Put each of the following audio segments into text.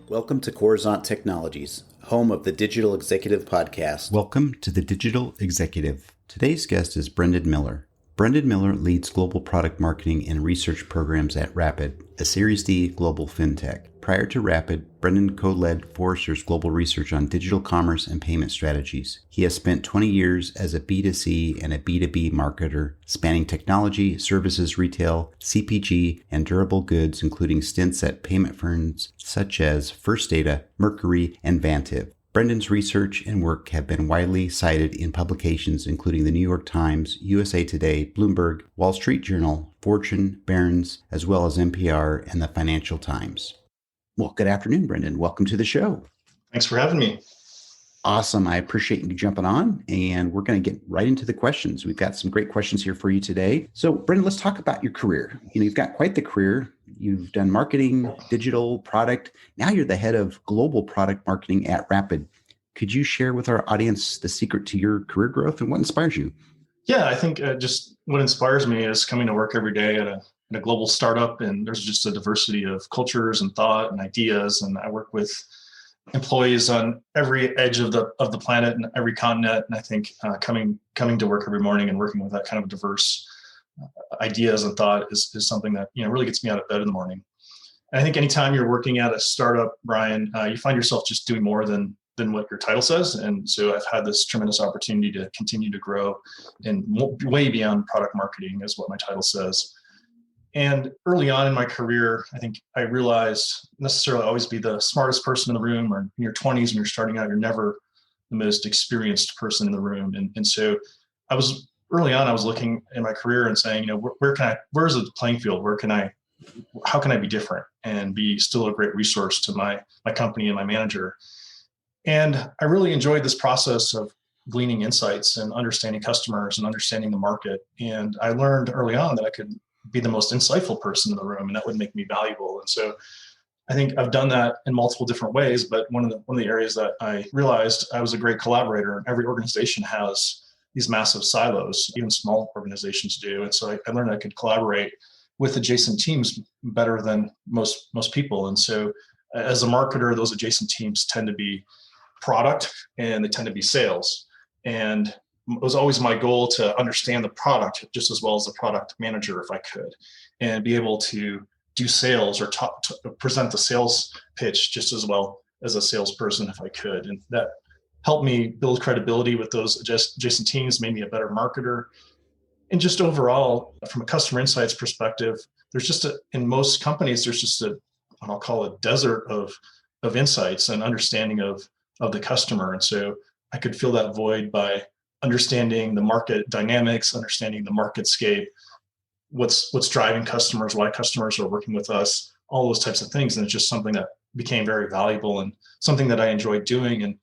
Welcome to Coruzant Technologies, home of the Digital Executive Podcast. Welcome to the Digital Executive. Today's guest is Brendan Miller. Brendan Miller leads global product marketing and research programs at Rapyd, a Series D global FinTech. Prior to Rapyd, Brendan co-led Forrester's global research on digital commerce and payment strategies. He has spent 20 years as a B2C and a B2B marketer, spanning technology, services, retail, CPG, and durable goods, including stints at payment firms such as First Data, Mercury, and Vantiv. Brendan's research and work have been widely cited in publications including the New York Times, USA Today, Bloomberg, Wall Street Journal, Fortune, Barron's, as well as NPR and the Financial Times. Well, good afternoon, Brendan. Welcome to the show. Thanks for having me. Awesome. I appreciate you jumping on, and we're going to get right into the questions. We've got some great questions here for you today. So, Brendan, let's talk about your career. You've got quite the career. You've done marketing, digital, product. Now you're the head of global product marketing at Rapyd. Could you share with our audience the secret to your career growth and what inspires you? Yeah, I think just what inspires me is coming to work every day at a global startup, and there's just a diversity of cultures and thought and ideas. And I work with employees on every edge of the planet and every continent. And I think coming to work every morning and working with that kind of diverse ideas and thought is something that really gets me out of bed in the morning. And I think anytime you're working at a startup, Brian, you find yourself just doing more than what your title says. And so I've had this tremendous opportunity to continue to grow and way beyond product marketing is what my title says. And early on in my career, I think I realized necessarily always be the smartest person in the room, or in your 20s when you're starting out, you're never the most experienced person in the room. And so early on, I was looking in my career and saying, where's the playing field? How can I be different and be still a great resource to my company and my manager? And I really enjoyed this process of gleaning insights and understanding customers and understanding the market. And I learned early on that I could be the most insightful person in the room, and that would make me valuable. And so I think I've done that in multiple different ways, but one of the areas that I realized I was a great collaborator. Every organization has these massive silos, even small organizations do. And so I learned I could collaborate with adjacent teams better than most people. And so as a marketer, those adjacent teams tend to be product and they tend to be sales. And it was always my goal to understand the product just as well as the product manager, if I could, and be able to do sales or present the sales pitch just as well as a salesperson, if I could. And that helped me build credibility with those adjacent teams, made me a better marketer. And just overall, from a customer insights perspective, in most companies, there's just what I'll call a desert of insights and understanding of the customer. And so I could fill that void by understanding the market dynamics, understanding the marketscape, what's driving customers, why customers are working with us, all those types of things. And it's just something that became very valuable and something that I enjoyed doing. And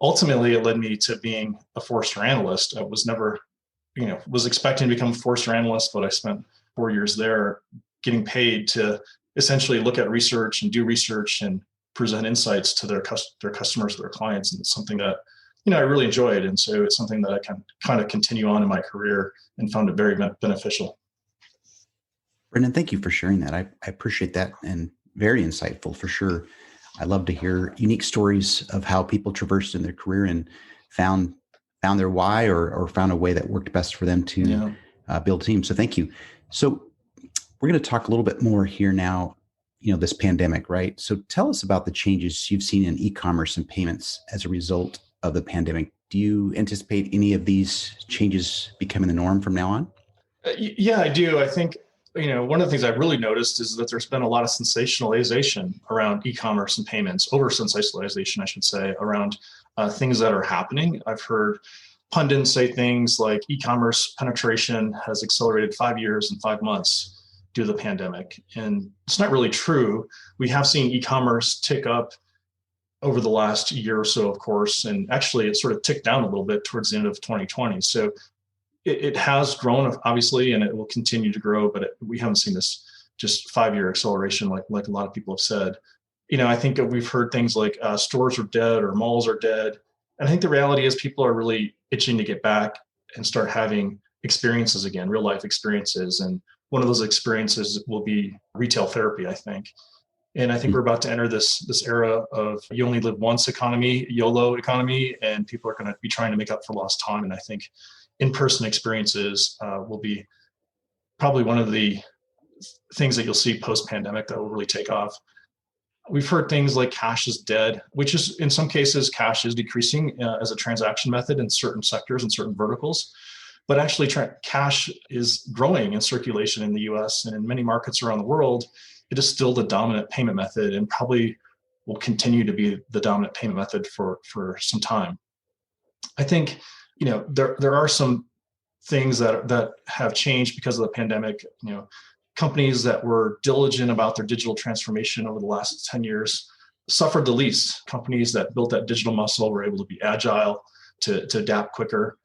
ultimately, it led me to being a Forrester analyst. I was never, was expecting to become a Forrester analyst, but I spent 4 years there getting paid to essentially look at research and do research and present insights to their customers, their clients. And it's something that I really enjoyed. And so it's something that I can kind of continue on in my career and found it very beneficial. Brendan, thank you for sharing that. I appreciate that and very insightful for sure. I love to hear unique stories of how people traversed in their career and found their why or found a way that worked best for them to build teams. So thank you. So we're going to talk a little bit more here now, this pandemic, right? So tell us about the changes you've seen in e-commerce and payments as a result of the pandemic. Do you anticipate any of these changes becoming the norm from now on? Yeah, I do. I think, one of the things I've really noticed is that there's been a lot of sensationalization around e-commerce and payments, over sensationalization, I should say, around things that are happening. I've heard pundits say things like e-commerce penetration has accelerated 5 years and 5 months due to the pandemic. And it's not really true. We have seen e-commerce tick up over the last year or so, of course, and actually it sort of ticked down a little bit towards the end of 2020. So it has grown, obviously, and it will continue to grow, but we haven't seen this just 5-year acceleration like a lot of people have said. I think we've heard things like stores are dead or malls are dead. And I think the reality is people are really itching to get back and start having experiences again, real life experiences. And one of those experiences will be retail therapy, I think. And I think we're about to enter this era of you only live once economy, YOLO economy, and people are going to be trying to make up for lost time. And I think in-person experiences will be probably one of the things that you'll see post-pandemic that will really take off. We've heard things like cash is dead, which is in some cases cash is decreasing as a transaction method in certain sectors and certain verticals. But actually cash is growing in circulation in the US and in many markets around the world. It is still the dominant payment method and probably will continue to be the dominant payment method for some time. I think, there are some things that have changed because of the pandemic. Companies that were diligent about their digital transformation over the last 10 years suffered the least. Companies that built that digital muscle were able to be agile, to adapt quicker.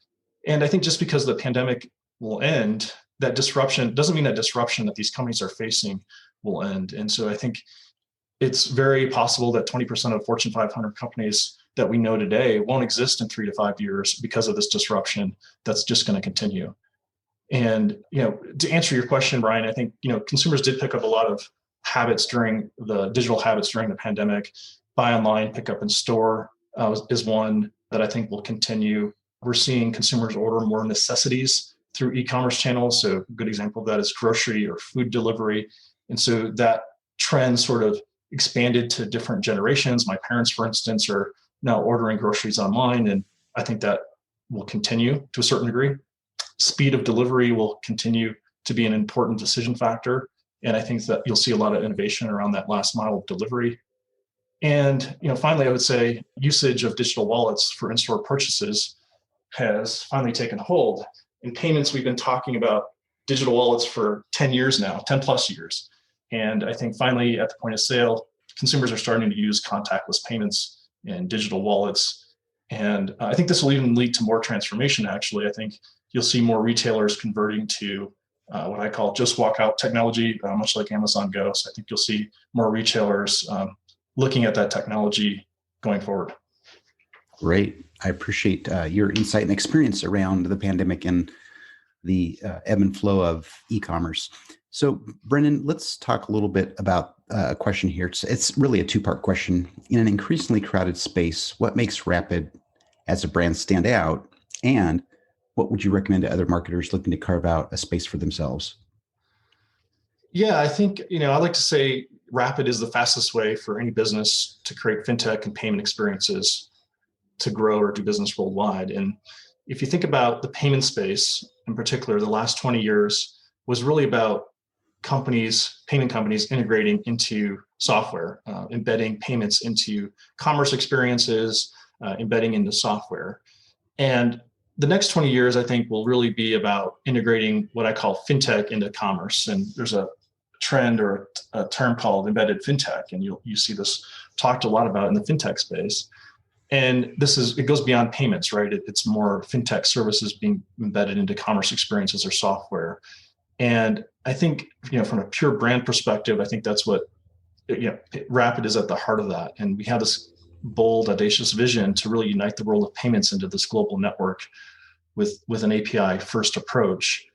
And I think just because the pandemic will end, that disruption doesn't mean that disruption that these companies are facing will end. And so I think it's very possible that 20% of Fortune 500 companies that we know today won't exist in 3 to 5 years because of this disruption that's just going to continue. And, to answer your question, Brian, I think, consumers did pick up a lot of digital habits during the pandemic. Buy online, pick up in store is one that I think will continue. We're seeing consumers order more necessities through e-commerce channels. So a good example of that is grocery or food delivery. And so that trend sort of expanded to different generations. My parents, for instance, are now ordering groceries online, and I think that will continue to a certain degree. Speed of delivery will continue to be an important decision factor. And I think that you'll see a lot of innovation around that last mile of delivery. And finally, I would say usage of digital wallets for in-store purchases has finally taken hold. In payments, we've been talking about digital wallets for 10 years now, 10 plus years. And I think finally at the point of sale, consumers are starting to use contactless payments and digital wallets. And I think this will even lead to more transformation, actually. I think you'll see more retailers converting to what I call just walk out technology, much like Amazon Go. So I think you'll see more retailers looking at that technology going forward. Great. I appreciate your insight and experience around the pandemic and the ebb and flow of e-commerce. So, Brendan, let's talk a little bit about a question here. It's really a two-part question. In an increasingly crowded space, what makes Rapyd as a brand stand out? And what would you recommend to other marketers looking to carve out a space for themselves? Yeah, I think, I like to say Rapyd is the fastest way for any business to create fintech and payment experiences to grow or do business worldwide. And if you think about the payment space in particular, the last 20 years was really about payment companies integrating into software, embedding payments into commerce experiences, embedding into software. And the next 20 years, I think, will really be about integrating what I call fintech into commerce. And there's a trend or a term called embedded fintech, and you see this talked a lot about in the fintech space. And it goes beyond payments, right? It's more fintech services being embedded into commerce experiences or software. And I think, from a pure brand perspective, I think that's what, Rapyd is at the heart of that. And we have this bold, audacious vision to really unite the world of payments into this global network with an API first approach.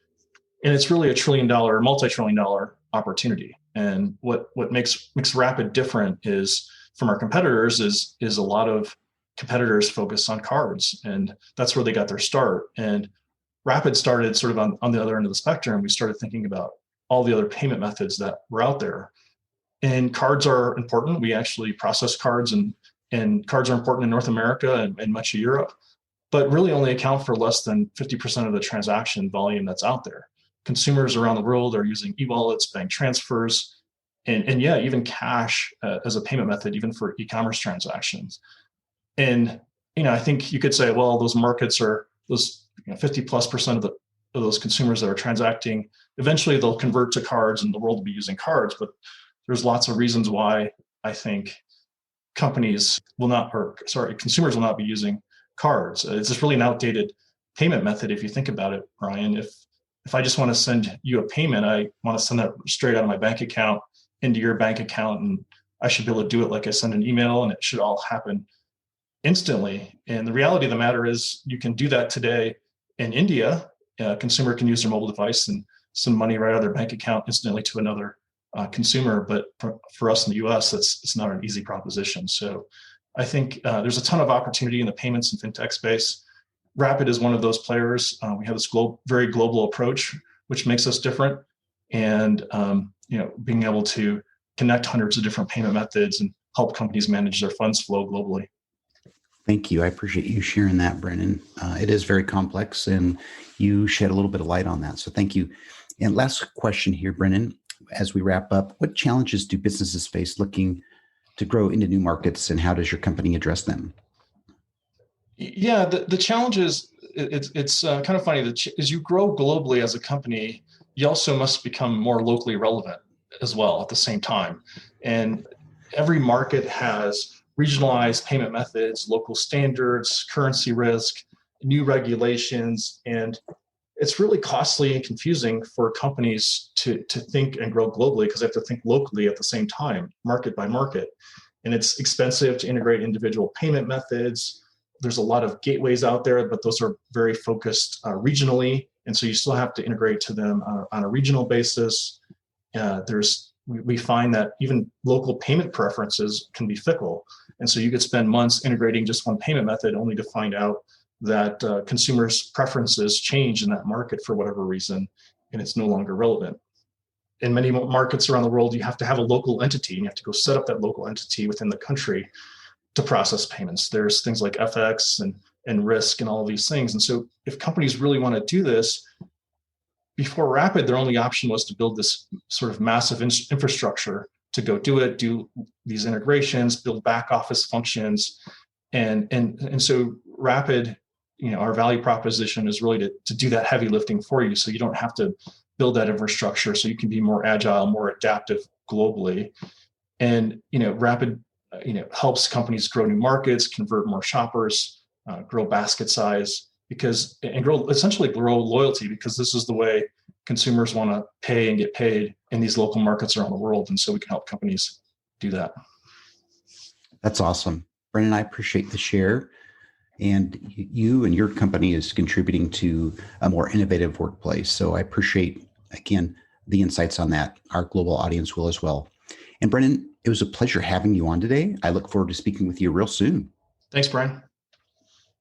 And it's really a multi-trillion dollar opportunity. And what makes Rapyd different is from our competitors is a lot of competitors focus on cards, and that's where they got their start. And Rapyd started sort of on the other end of the spectrum. We started thinking about all the other payment methods that were out there. And cards are important. We actually process cards, and cards are important in North America and much of Europe, but really only account for less than 50% of the transaction volume that's out there. Consumers around the world are using e-wallets, bank transfers, and even cash as a payment method, even for e-commerce transactions. And, I think you could say, well, those markets are those 50+% of those consumers that are transacting, eventually they'll convert to cards and the world will be using cards. But there's lots of reasons why I think consumers will not be using cards. It's just really an outdated payment method. If you think about it, Brian, if I just want to send you a payment, I want to send that straight out of my bank account into your bank account, and I should be able to do it like I send an email, and it should all happen instantly. And the reality of the matter is you can do that today in India. A consumer can use their mobile device and send money right out of their bank account instantly to another consumer, but for us in the US, it's not an easy proposition. So I think there's a ton of opportunity in the payments and fintech space. Rapyd is one of those players. We have this very global approach, which makes us different. And being able to connect hundreds of different payment methods and help companies manage their funds flow globally. Thank you. I appreciate you sharing that, Brendan. It is very complex, and you shed a little bit of light on that. So thank you. And last question here, Brendan, as we wrap up, what challenges do businesses face looking to grow into new markets, and how does your company address them? Yeah, the challenge is, it's kind of funny that as you grow globally as a company, you also must become more locally relevant as well at the same time. And every market has regionalized payment methods, local standards, currency risk, new regulations, and it's really costly and confusing for companies to think and grow globally because they have to think locally at the same time, market by market. And it's expensive to integrate individual payment methods. There's a lot of gateways out there, but those are very focused regionally. And so you still have to integrate to them on a regional basis. We find that even local payment preferences can be fickle. And so you could spend months integrating just one payment method only to find out that consumers' preferences change in that market for whatever reason, and it's no longer relevant. In many markets around the world, you have to have a local entity, and you have to go set up that local entity within the country to process payments. There's things like FX and risk and all of these things. And so if companies really want to do this, before Rapyd, their only option was to build this sort of massive infrastructure to go do these integrations, build back office functions. And so Rapyd, our value proposition is really to do that heavy lifting for you. So you don't have to build that infrastructure, so you can be more agile, more adaptive globally. And, Rapyd, helps companies grow new markets, convert more shoppers, grow basket size, essentially grow loyalty, because this is the way consumers want to pay and get paid in these local markets around the world. And so we can help companies do that. That's awesome. Brendan, I appreciate the share. And you and your company is contributing to a more innovative workplace. So I appreciate, again, the insights on that. Our global audience will as well. And Brendan, it was a pleasure having you on today. I look forward to speaking with you real soon. Thanks, Brian.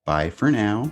Bye for now.